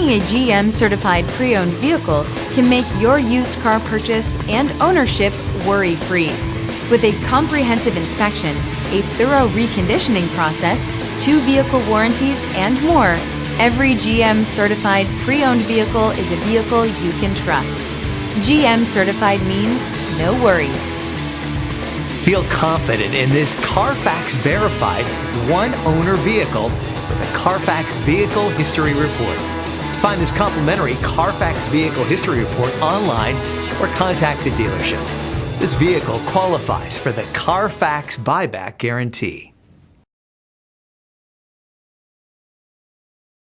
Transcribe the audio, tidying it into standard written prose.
Owning a GM certified pre-owned vehicle can make your used car purchase and ownership worry-free. With a comprehensive inspection, a thorough reconditioning process, 2 vehicle warranties, and more, every GM certified pre-owned vehicle is a vehicle you can trust. GM certified means no worries. Feel confident in this Carfax verified one-owner vehicle with a Carfax Vehicle History Report. Find this complimentary Carfax Vehicle History Report online or contact the dealership. This vehicle qualifies for the Carfax Buyback Guarantee.